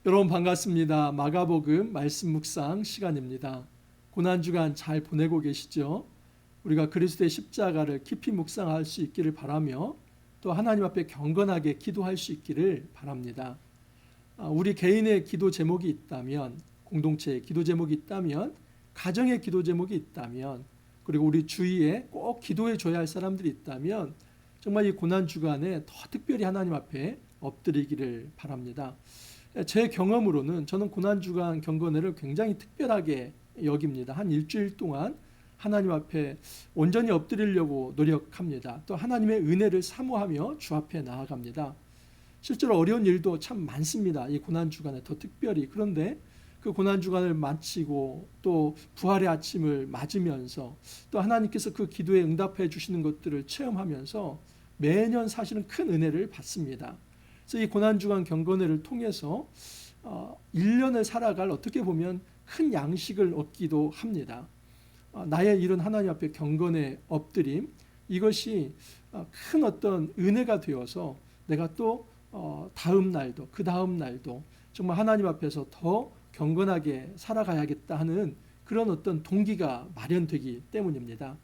여러분 반갑습니다. 마가복음 말씀 묵상 시간입니다. 고난주간 잘 보내고 계시죠? 우리가 그리스도의 십자가를 깊이 묵상할 수 있기를 바라며 또 하나님 앞에 경건하게 기도할 수 있기를 바랍니다. 우리 개인의 기도 제목이 있다면, 공동체의 기도 제목이 있다면, 가정의 기도 제목이 있다면, 그리고 우리 주위에 꼭 기도해 줘야 할 사람들이 있다면 정말 이 고난주간에 더 특별히 하나님 앞에 엎드리기를 바랍니다. 제 경험으로는 저는 고난주간 경건회를 굉장히 특별하게 여깁니다. 한 일주일 동안 하나님 앞에 온전히 엎드리려고 노력합니다. 또 하나님의 은혜를 사모하며 주 앞에 나아갑니다. 실제로 어려운 일도 참 많습니다. 이 고난주간에 더 특별히. 그런데 그 고난주간을 마치고 또 부활의 아침을 맞으면서 또 하나님께서 그 기도에 응답해 주시는 것들을 체험하면서 매년 사실은 큰 은혜를 받습니다. 그래서 이 고난주간 경건회를 통해서 1년을 살아갈 어떻게 보면 큰 양식을 얻기도 합니다. 나의 일은 하나님 앞에 경건에 엎드림, 이것이 큰 어떤 은혜가 되어서 내가 또 다음 날도 그 다음 날도 정말 하나님 앞에서 더 경건하게 살아가야겠다 하는 그런 어떤 동기가 마련되기 때문입니다.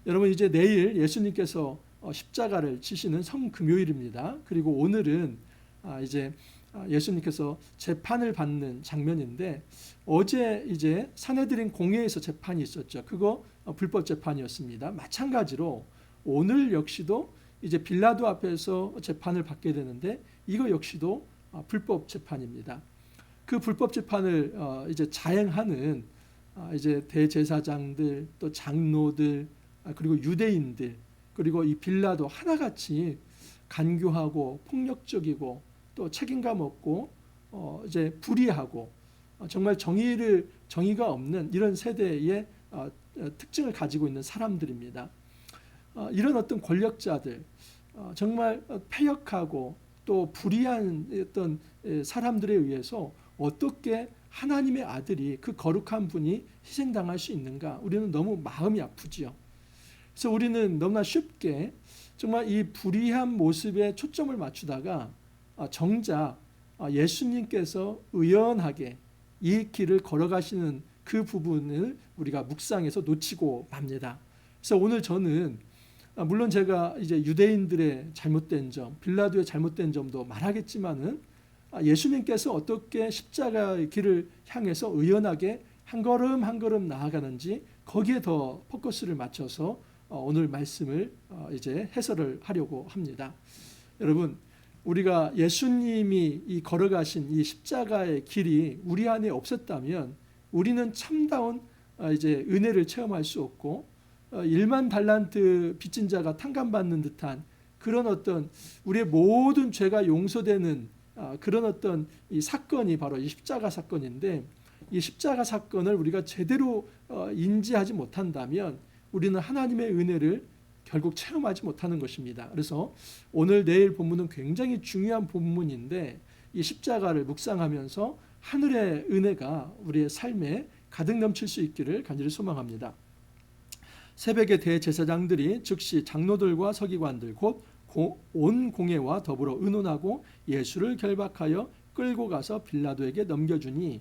여러분, 이제 내일 예수님께서 십자가를 지시는 성금요일입니다. 그리고 오늘은 이제 예수님께서 재판을 받는 장면인데, 어제 이제 산헤드린 공회에서 재판이 있었죠. 그거 불법 재판이었습니다. 마찬가지로 오늘 역시도 이제 빌라도 앞에서 재판을 받게 되는데, 이거 역시도 불법 재판입니다. 그 불법 재판을 이제 자행하는 이제 대제사장들, 또 장로들, 그리고 유대인들, 그리고 이 빌라도 하나같이 간교하고 폭력적이고 또 책임감 없고 이제 불의하고 정말 정의가 없는 이런 세대의 특징을 가지고 있는 사람들입니다. 이런 어떤 권력자들, 정말 패역하고 또 불의한 어떤 사람들에 의해서 어떻게 하나님의 아들이, 그 거룩한 분이 희생당할 수 있는가? 우리는 너무 마음이 아프지요. 그래서 우리는 너무나 쉽게 정말 이 불의한 모습에 초점을 맞추다가 정작 예수님께서 의연하게 이 길을 걸어가시는 그 부분을 우리가 묵상해서 놓치고 맙니다. 그래서 오늘 저는 물론 제가 이제 유대인들의 잘못된 점, 빌라도의 잘못된 점도 말하겠지만은 예수님께서 어떻게 십자가의 길을 향해서 의연하게 한 걸음 한 걸음 나아가는지 거기에 더 포커스를 맞춰서 오늘 말씀을 이제 해설을 하려고 합니다. 여러분, 우리가 예수님이 이 걸어가신 이 십자가의 길이 우리 안에 없었다면 우리는 참다운 이제 은혜를 체험할 수 없고 1만 달란트 빚진 자가 탕감받는 듯한 그런 어떤 우리의 모든 죄가 용서되는 그런 어떤 이 사건이 바로 이 십자가 사건인데, 이 십자가 사건을 우리가 제대로 인지하지 못한다면 우리는 하나님의 은혜를 결국 체험하지 못하는 것입니다. 그래서 오늘 내일 본문은 굉장히 중요한 본문인데, 이 십자가를 묵상하면서 하늘의 은혜가 우리의 삶에 가득 넘칠 수 있기를 간절히 소망합니다. 새벽에 대제사장들이 즉시 장로들과 서기관들 곧 온 공회와 더불어 의논하고 예수를 결박하여 끌고 가서 빌라도에게 넘겨주니,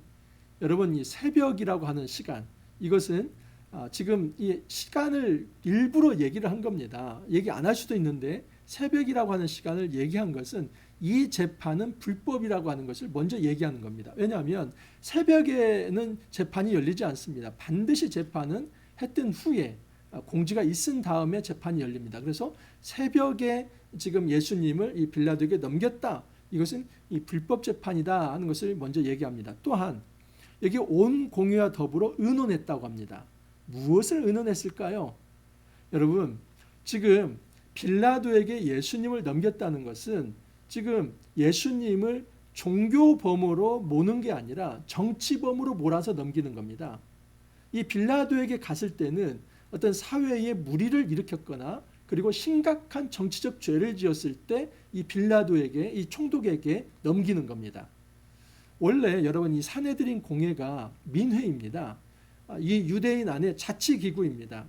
여러분, 이 새벽이라고 하는 시간, 이것은 지금 이 시간을 일부러 얘기를 한 겁니다. 얘기 안 할 수도 있는데 새벽이라고 하는 시간을 얘기한 것은 이 재판은 불법이라고 하는 것을 먼저 얘기하는 겁니다. 왜냐하면 새벽에는 재판이 열리지 않습니다. 반드시 재판은 해 뜬 후에 공지가 있은 다음에 재판이 열립니다. 그래서 새벽에 지금 예수님을 이 빌라도에게 넘겼다, 이것은 이 불법 재판이다 하는 것을 먼저 얘기합니다. 또한 여기 온 공회와 더불어 의논했다고 합니다. 무엇을 의논했을까요? 여러분, 지금 빌라도에게 예수님을 넘겼다는 것은 지금 예수님을 종교범으로 모는 게 아니라 정치범으로 몰아서 넘기는 겁니다. 이 빌라도에게 갔을 때는 어떤 사회에 무리를 일으켰거나 그리고 심각한 정치적 죄를 지었을 때 이 빌라도에게, 이 총독에게 넘기는 겁니다. 원래 여러분, 이 산헤드린 공회가 민회입니다. 이 유대인 안에 자치기구입니다.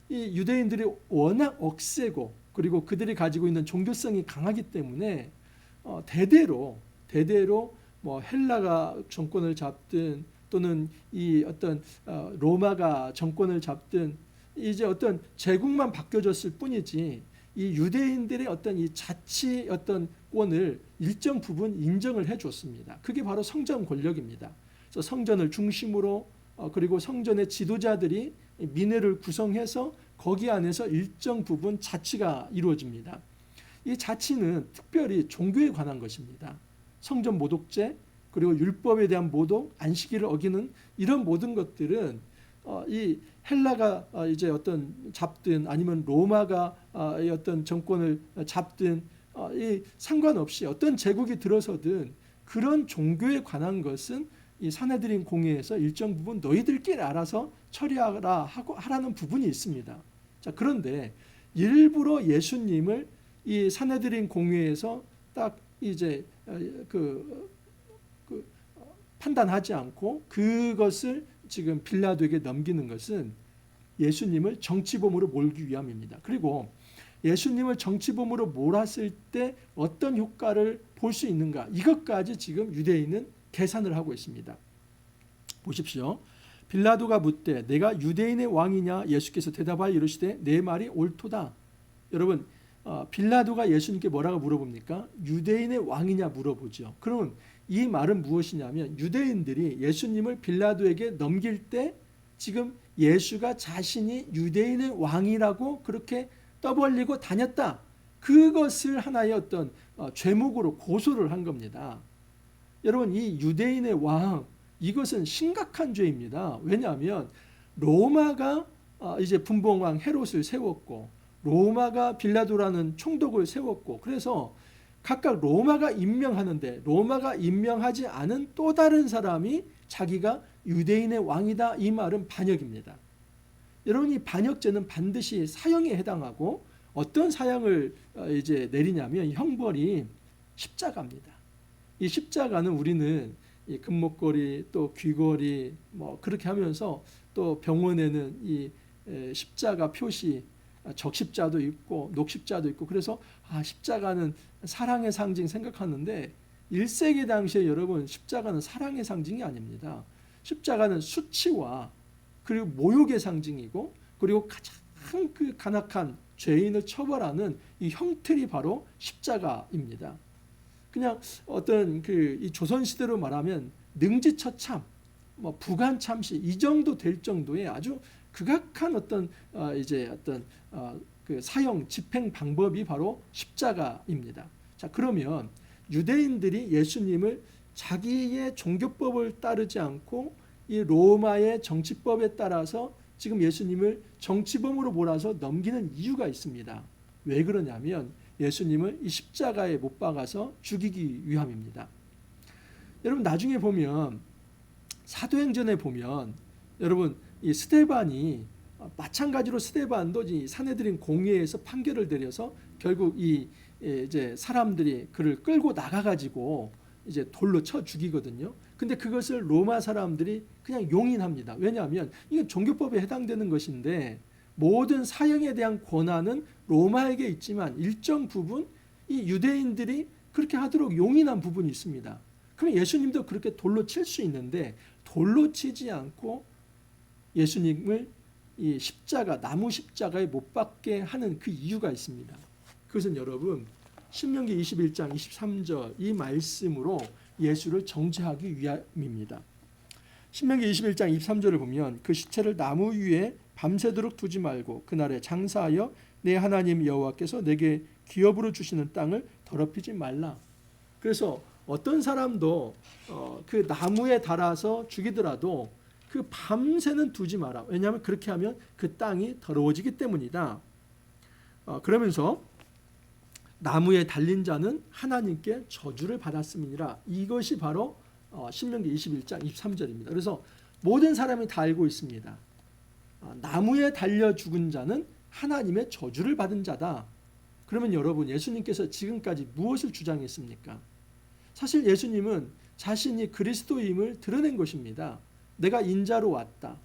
이 유대인들이 워낙 억세고 그리고 그들이 가지고 있는 종교성이 강하기 때문에 대대로 뭐 헬라가 정권을 잡든 또는 이 어떤 로마가 정권을 잡든 이제 어떤 제국만 바뀌어졌을 뿐이지 이 유대인들의 어떤 이 자치 어떤 권을 일정 부분 인정을 해줬습니다. 그게 바로 성전 권력입니다. 그래서 성전을 중심으로 그리고 성전의 지도자들이 민회를 구성해서 거기 안에서 일정 부분 자치가 이루어집니다. 이 자치는 특별히 종교에 관한 것입니다. 성전 모독죄 그리고 율법에 대한 모독, 안식일을 어기는 이런 모든 것들은 이 헬라가 이제 어떤 잡든 아니면 로마가 어떤 정권을 잡든 이 상관없이 어떤 제국이 들어서든 그런 종교에 관한 것은 이 산헤드린 공회에서 일정 부분 너희들끼리 알아서 처리하라 하고 하라는 부분이 있습니다. 자, 그런데 일부러 예수님을 이 산헤드린 공회에서 딱 이제 판단하지 않고 그것을 지금 빌라도에게 넘기는 것은 예수님을 정치범으로 몰기 위함입니다. 그리고 예수님을 정치범으로 몰았을 때 어떤 효과를 볼 수 있는가 이것까지 지금 유대인은 계산을 하고 있습니다. 보십시오. 빌라도가 묻되 내가 유대인의 왕이냐 예수께서 대답하여 이르시되 내 말이 옳도다. 여러분 빌라도가 예수님께 뭐라고 물어봅니까? 유대인의 왕이냐 물어보죠. 그러면 이 말은 무엇이냐면 유대인들이 예수님을 빌라도에게 넘길 때 지금 예수가 자신이 유대인의 왕이라고 그렇게 떠벌리고 다녔다. 그것을 하나의 어떤 죄목으로 고소를 한 겁니다. 여러분 이 유대인의 왕 이것은 심각한 죄입니다. 왜냐하면 로마가 이제 분봉왕 헤롯을 세웠고 로마가 빌라도라는 총독을 세웠고 그래서 각각 로마가 임명하는데 로마가 임명하지 않은 또 다른 사람이 자기가 유대인의 왕이다 이 말은 반역입니다. 여러분 이 반역죄는 반드시 사형에 해당하고 어떤 사형을 이제 내리냐면 형벌이 십자가입니다. 이 십자가는 우리는 이 금목걸이 또 귀걸이 뭐 그렇게 하면서 또 병원에는 이 십자가 표시 적십자도 있고 녹십자도 있고 그래서 십자가는 사랑의 상징 생각하는데 1세기 당시에 여러분 십자가는 사랑의 상징이 아닙니다. 십자가는 수치와 그리고 모욕의 상징이고 그리고 가장 그 간악한 죄인을 처벌하는 이 형틀이 바로 십자가입니다. 그냥 어떤 이 조선 시대로 말하면 능지처참, 뭐 부관참시 이 정도 될 정도의 아주 극악한 어떤 이제 어떤 그 사형 집행 방법이 바로 십자가입니다. 자, 그러면 유대인들이 예수님을 자기의 종교법을 따르지 않고 이 로마의 정치법에 따라서 지금 예수님을 정치범으로 몰아서 넘기는 이유가 있습니다. 왜 그러냐면 예수님을 이 십자가에 못 박아서 죽이기 위함입니다. 여러분 나중에 보면 사도행전에 보면 여러분 이 스데반이 마찬가지로 스데반도 이 산헤드린 공회에서 판결을 내려서 결국 이 이제 사람들이 그를 끌고 나가가지고 이제 돌로 쳐 죽이거든요. 근데 그것을 로마 사람들이 그냥 용인합니다. 왜냐하면 이게 종교법에 해당되는 것인데 모든 사형에 대한 권한은 로마에게 있지만 일정 부분 이 유대인들이 그렇게 하도록 용인한 부분이 있습니다. 그럼 예수님도 그렇게 돌로 칠 수 있는데 돌로 치지 않고 예수님을 이 십자가 나무 십자가에 못 박게 하는 그 이유가 있습니다. 그것은 여러분 신명기 21장 23절 이 말씀으로 예수를 정죄하기 위함입니다. 신명기 21장 23절을 보면 그 시체를 나무 위에 밤새도록 두지 말고 그날에 장사하여 내 하나님 여호와께서 내게 기업으로 주시는 땅을 더럽히지 말라. 그래서 어떤 사람도 그 나무에 달아서 죽이더라도 그 밤새는 두지 마라. 왜냐하면 그렇게 하면 그 땅이 더러워지기 때문이다. 그러면서 나무에 달린 자는 하나님께 저주를 받았음이니라. 이것이 바로 신명기 21장 23절입니다. 그래서 모든 사람이 다 알고 있습니다. 나무에 달려 죽은 자는 하나님의 저주를 받은 자다. 그러면 여러분 예수님께서 지금까지 무엇을 주장했습니까? 사실 예수님은 자신이 그리스도임을 드러낸 것입니다. 내가 인자로 왔다.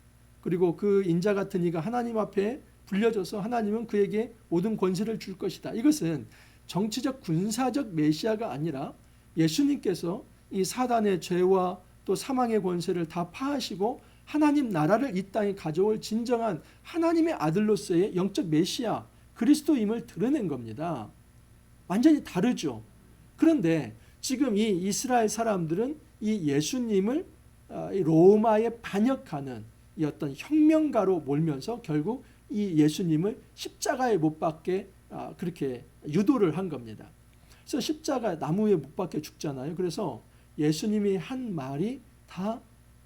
그리고 그 인자 같은 이가 하나님 앞에 불려져서 하나님은 그에게 모든 권세를 줄 것이다. 이것은 정치적 군사적 메시아가 아니라 예수님께서 이 사단의 죄와 또 사망의 권세를 다 파하시고 하나님 나라를 이 땅에 가져올 진정한 하나님의 아들로서의 영적 메시아 그리스도임을 드러낸 겁니다. 완전히 다르죠. 그런데 지금 이 이스라엘 사람들은 이 예수님을 로마에 반역하는 이 어떤 혁명가로 몰면서 결국 이 예수님을 십자가에 못 박게 그렇게 유도를 한 겁니다. 그래서 십자가 나무에 못 박혀 죽잖아요. 그래서 예수님이 한 말이 다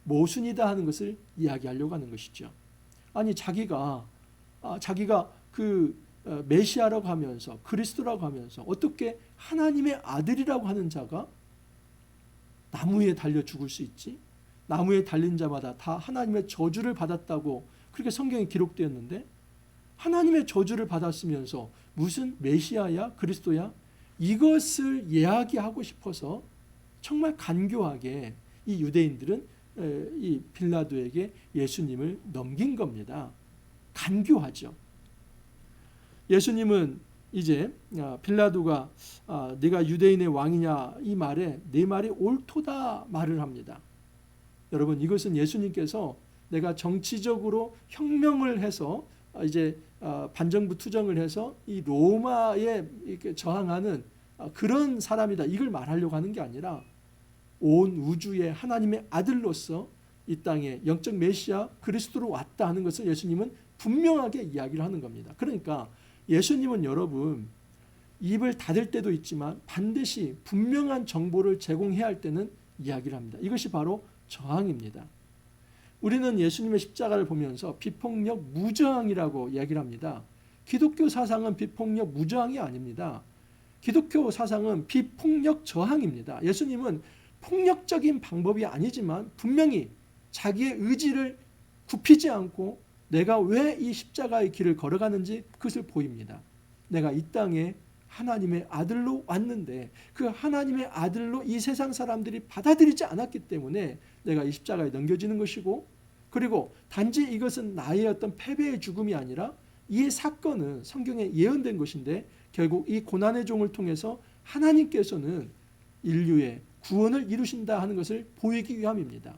모순이다 하는 것을 이야기하려고 하는 것이죠. 아니 자기가 그 메시아라고 하면서 그리스도라고 하면서 어떻게 하나님의 아들이라고 하는 자가 나무에 달려 죽을 수 있지? 나무에 달린 자마다 다 하나님의 저주를 받았다고 그렇게 성경에 기록되었는데 하나님의 저주를 받았으면서 무슨 메시아야 그리스도야? 이것을 이야기하고 싶어서 정말 간교하게 이 유대인들은 이 빌라도에게 예수님을 넘긴 겁니다. 간교하죠. 예수님은 이제 빌라도가 네가 유대인의 왕이냐 이 말에 네 말이 옳도다 말을 합니다. 여러분 이것은 예수님께서 내가 정치적으로 혁명을 해서 이제 반정부 투정을 해서 이 로마에 이렇게 저항하는 그런 사람이다 이걸 말하려고 하는 게 아니라 온 우주의 하나님의 아들로서 이 땅에 영적 메시아 그리스도로 왔다 하는 것을 예수님은 분명하게 이야기를 하는 겁니다. 그러니까 예수님은 여러분 입을 닫을 때도 있지만 반드시 분명한 정보를 제공해야 할 때는 이야기를 합니다. 이것이 바로 저항입니다. 우리는 예수님의 십자가를 보면서 비폭력 무저항이라고 이야기를 합니다. 기독교 사상은 비폭력 무저항이 아닙니다. 기독교 사상은 비폭력 저항입니다. 예수님은 폭력적인 방법이 아니지만 분명히 자기의 의지를 굽히지 않고 내가 왜 이 십자가의 길을 걸어가는지 그것을 보입니다. 내가 이 땅에 하나님의 아들로 왔는데 그 하나님의 아들로 이 세상 사람들이 받아들이지 않았기 때문에 내가 이 십자가에 넘겨지는 것이고 그리고 단지 이것은 나의 어떤 패배의 죽음이 아니라 이 사건은 성경에 예언된 것인데 결국 이 고난의 종을 통해서 하나님께서는 인류의 구원을 이루신다 하는 것을 보이기 위함입니다.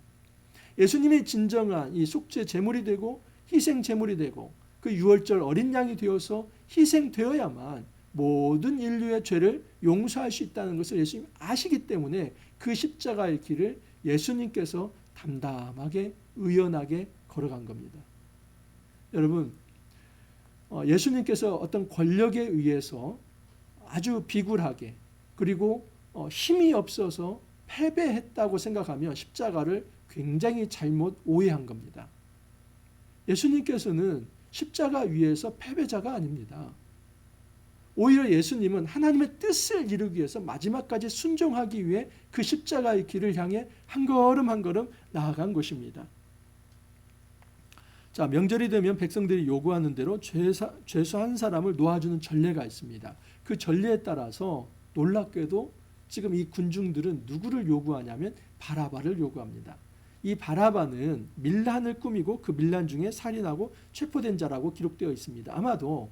예수님의 진정한 이 속죄 제물이 되고 희생 제물이 되고 그 유월절 어린 양이 되어서 희생되어야만 모든 인류의 죄를 용서할 수 있다는 것을 예수님 아시기 때문에 그 십자가의 길을 예수님께서 담담하게 의연하게 걸어간 겁니다. 여러분 예수님께서 어떤 권력에 의해서 아주 비굴하게 그리고 힘이 없어서 패배했다고 생각하면 십자가를 굉장히 잘못 오해한 겁니다. 예수님께서는 십자가 위에서 패배자가 아닙니다. 오히려 예수님은 하나님의 뜻을 이루기 위해서 마지막까지 순종하기 위해 그 십자가의 길을 향해 한 걸음 한 걸음 나아간 것입니다. 자, 명절이 되면 백성들이 요구하는 대로 죄수한 사람을 놓아주는 전례가 있습니다. 그 전례에 따라서 놀랍게도 지금 이 군중들은 누구를 요구하냐면 바라바를 요구합니다. 이 바라바는 밀란을 꾸미고 그 밀란 중에 살인하고 체포된 자라고 기록되어 있습니다. 아마도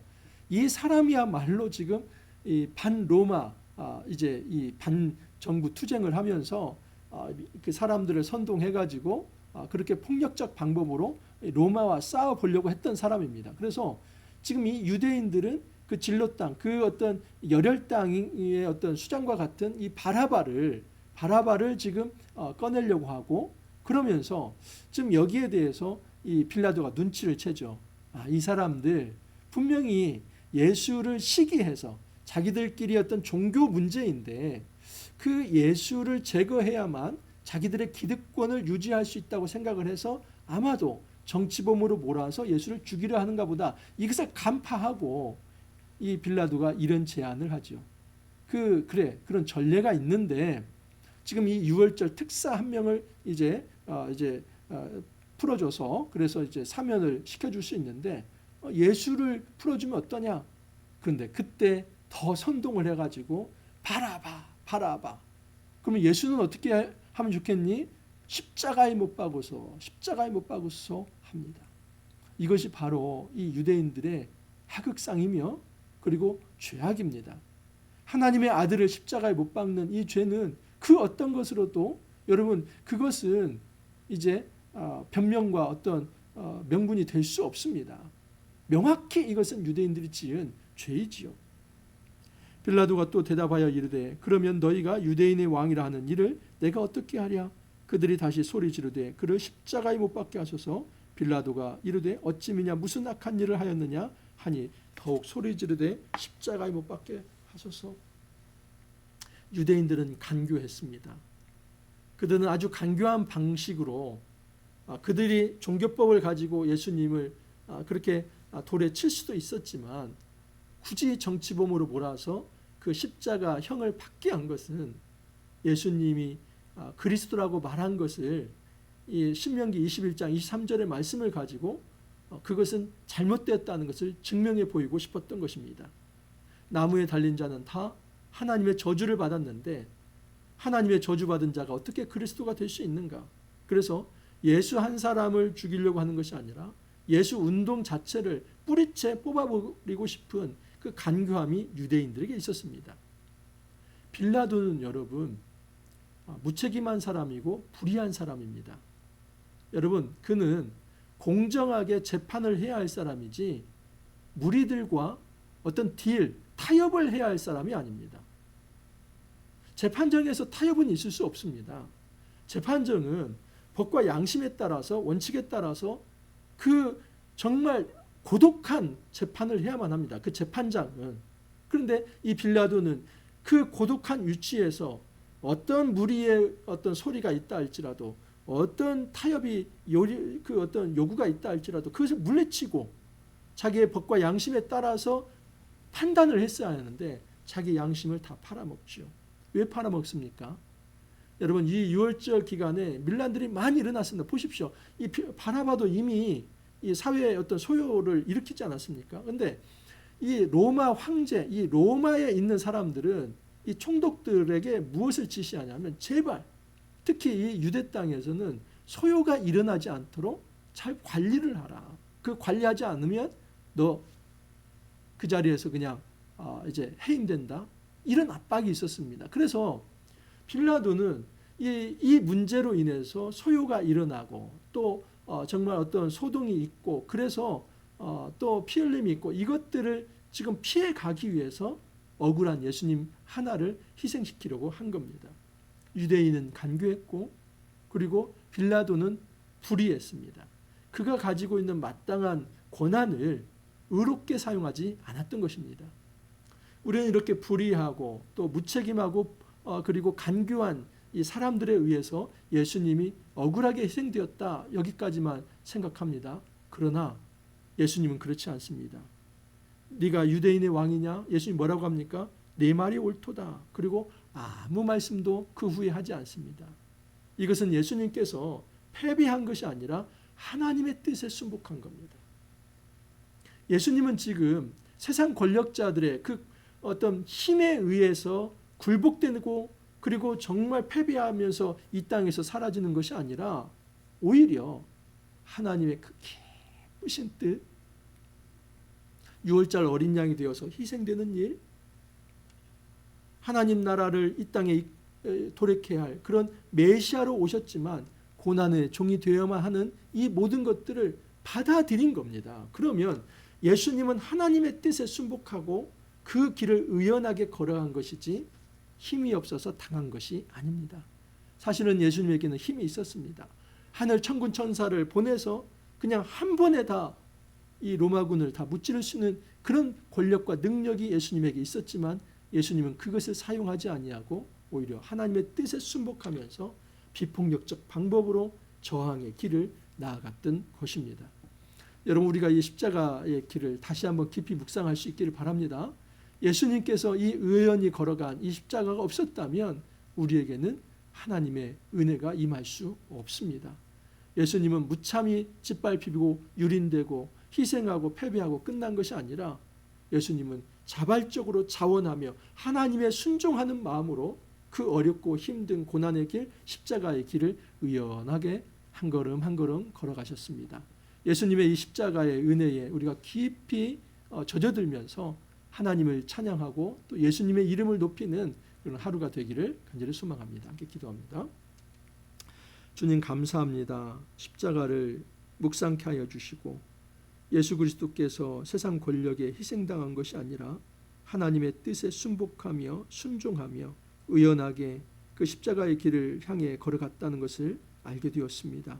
이 사람이야말로 지금 이 반로마 이제 이 반정부 투쟁을 하면서 그 사람들을 선동해가지고 그렇게 폭력적 방법으로 로마와 싸워 보려고 했던 사람입니다. 그래서 지금 이 유대인들은 그 진로 땅, 그 어떤 열혈 땅의 어떤 수장과 같은 이 바라바를 지금 꺼내려고 하고 그러면서 지금 여기에 대해서 이 빌라도가 눈치를 채죠. 이 사람들 분명히 예수를 시기해서 자기들끼리 어떤 종교 문제인데 그 예수를 제거해야만 자기들의 기득권을 유지할 수 있다고 생각을 해서 아마도 정치범으로 몰아서 예수를 죽이려 하는가 보다 이것을 간파하고 이 빌라도가 이런 제안을 하죠. 그런 전례가 있는데 지금 이 유월절 특사 한 명을 이제 풀어줘서 그래서 이제 사면을 시켜줄 수 있는데 예수를 풀어주면 어떠냐? 그런데 그때 더 선동을 해가지고 바라바. 그러면 예수는 어떻게 하면 좋겠니? 십자가에 못 박으소 합니다. 이것이 바로 이 유대인들의 하극상이며 그리고 죄악입니다. 하나님의 아들을 십자가에 못 박는 이 죄는 그 어떤 것으로도 여러분 그것은 이제 변명과 어떤 명분이 될 수 없습니다. 명확히 이것은 유대인들이 지은 죄이지요. 빌라도가 또 대답하여 이르되 그러면 너희가 유대인의 왕이라 하는 이를 내가 어떻게 하랴? 그들이 다시 소리 지르되 그를 십자가에 못 박게 하소서. 빌라도가 이르되 어찌 미냐 무슨 악한 일을 하였느냐 하니 더욱 소리 지르되 십자가에 못 박게 하소서. 유대인들은 간교했습니다. 그들은 아주 간교한 방식으로 그들이 종교법을 가지고 예수님을 그렇게 돌에 칠 수도 있었지만 굳이 정치범으로 몰아서 그 십자가 형을 받게 한 것은 예수님이 그리스도라고 말한 것을 이 신명기 21장 23절의 말씀을 가지고 그것은 잘못되었다는 것을 증명해 보이고 싶었던 것입니다. 나무에 달린 자는 다 하나님의 저주를 받았는데 하나님의 저주받은 자가 어떻게 그리스도가 될 수 있는가? 그래서 예수 한 사람을 죽이려고 하는 것이 아니라 예수 운동 자체를 뿌리채 뽑아버리고 싶은 그 간교함이 유대인들에게 있었습니다. 빌라도는 여러분 무책임한 사람이고 불의한 사람입니다. 여러분 그는 공정하게 재판을 해야 할 사람이지 무리들과 어떤 타협을 해야 할 사람이 아닙니다. 재판정에서 타협은 있을 수 없습니다. 재판정은 법과 양심에 따라서 원칙에 따라서 그 정말 고독한 재판을 해야만 합니다. 그 재판장은. 그런데 이 빌라도는 그 고독한 위치에서 어떤 무리의 어떤 소리가 있다 할지라도 어떤 타협이 그 어떤 요구가 있다 할지라도 그것을 물리치고 자기의 법과 양심에 따라서 판단을 했어야 하는데 자기 양심을 다 팔아먹죠. 왜 팔아먹습니까? 여러분 이 6월절 기간에 밀란들이 많이 일어났습니다. 보십시오. 이 바나바도 이미 이 사회의 어떤 소요를 일으키지 않았습니까? 그런데 이 로마 황제, 이 로마에 있는 사람들은 이 총독들에게 무엇을 지시하냐면 제발 특히 이 유대 땅에서는 소요가 일어나지 않도록 잘 관리를 하라. 그 관리하지 않으면 너 그 자리에서 그냥 이제 해임된다. 이런 압박이 있었습니다. 그래서 빌라도는 이 문제로 인해서 소요가 일어나고 또 정말 어떤 소동이 있고 그래서 또 피 흘림이 있고 이것들을 지금 피해 가기 위해서 억울한 예수님 하나를 희생시키려고 한 겁니다. 유대인은 간교했고 그리고 빌라도는 불의했습니다. 그가 가지고 있는 마땅한 권한을 의롭게 사용하지 않았던 것입니다. 우리는 이렇게 불의하고 또 무책임하고 그리고 간교한 이 사람들에 의해서 예수님이 억울하게 희생되었다 여기까지만 생각합니다. 그러나 예수님은 그렇지 않습니다. 네가 유대인의 왕이냐? 예수님 뭐라고 합니까? 네 말이 옳도다. 그리고 아무 말씀도 그 후에 하지 않습니다. 이것은 예수님께서 패배한 것이 아니라 하나님의 뜻에 순복한 겁니다. 예수님은 지금 세상 권력자들의 그 어떤 힘에 의해서 굴복되고 그리고 정말 패배하면서 이 땅에서 사라지는 것이 아니라 오히려 하나님의 그 기쁘신 뜻, 6월절 어린 양이 되어서 희생되는 일, 하나님 나라를 이 땅에 돌이켜야 할 그런 메시아로 오셨지만 고난의 종이 되어야만 하는 이 모든 것들을 받아들인 겁니다. 그러면 예수님은 하나님의 뜻에 순복하고 그 길을 의연하게 걸어간 것이지 힘이 없어서 당한 것이 아닙니다. 사실은 예수님에게는 힘이 있었습니다. 하늘 천군 천사를 보내서 그냥 한 번에 다 이 로마군을 다 무찌를 수 있는 그런 권력과 능력이 예수님에게 있었지만 예수님은 그것을 사용하지 아니하고 오히려 하나님의 뜻에 순복하면서 비폭력적 방법으로 저항의 길을 나아갔던 것입니다. 여러분 우리가 이 십자가의 길을 다시 한번 깊이 묵상할 수 있기를 바랍니다. 예수님께서 이 의연히 걸어간 이 십자가가 없었다면 우리에게는 하나님의 은혜가 임할 수 없습니다. 예수님은 무참히 짓밟히고 유린되고 희생하고 패배하고 끝난 것이 아니라 예수님은 자발적으로 자원하며 하나님의 순종하는 마음으로 그 어렵고 힘든 고난의 길, 십자가의 길을 의연하게 한 걸음 한 걸음 걸어가셨습니다. 예수님의 이 십자가의 은혜에 우리가 깊이 젖어들면서 하나님을 찬양하고 또 예수님의 이름을 높이는 그런 하루가 되기를 간절히 소망합니다. 함께 기도합니다. 주님 감사합니다. 십자가를 묵상케 하여 주시고 예수 그리스도께서 세상 권력에 희생당한 것이 아니라 하나님의 뜻에 순복하며 순종하며 의연하게 그 십자가의 길을 향해 걸어갔다는 것을 알게 되었습니다.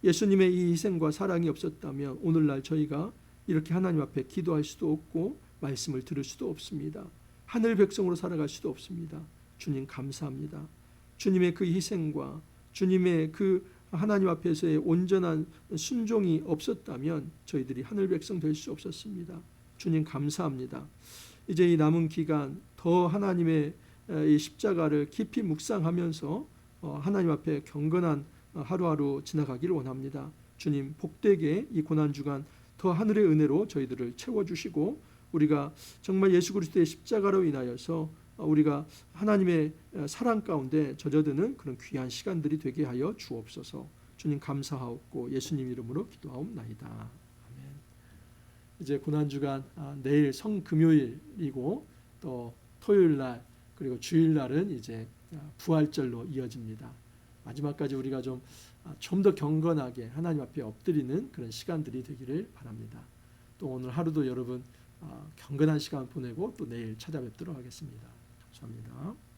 예수님의 이 희생과 사랑이 없었다면 오늘날 저희가 이렇게 하나님 앞에 기도할 수도 없고 말씀을 들을 수도 없습니다. 하늘 백성으로 살아갈 수도 없습니다. 주님 감사합니다. 주님의 그 희생과 주님의 그 하나님 앞에서의 온전한 순종이 없었다면 저희들이 하늘 백성 될 수 없었습니다. 주님 감사합니다. 이제 이 남은 기간 더 하나님의 이 십자가를 깊이 묵상하면서 하나님 앞에 경건한 하루하루 지나가기를 원합니다. 주님 복되게 이 고난주간 더 하늘의 은혜로 저희들을 채워주시고 우리가 정말 예수 그리스도의 십자가로 인하여서 우리가 하나님의 사랑 가운데 젖어드는 그런 귀한 시간들이 되게 하여 주옵소서. 주님 감사하옵고 예수님 이름으로 기도하옵나이다. 아멘. 이제 고난주간 내일 성금요일이고 또 토요일날 그리고 주일날은 이제 부활절로 이어집니다. 마지막까지 우리가 좀 더 경건하게 하나님 앞에 엎드리는 그런 시간들이 되기를 바랍니다. 또 오늘 하루도 여러분 경건한 시간 보내고 또 내일 찾아뵙도록 하겠습니다. 감사합니다.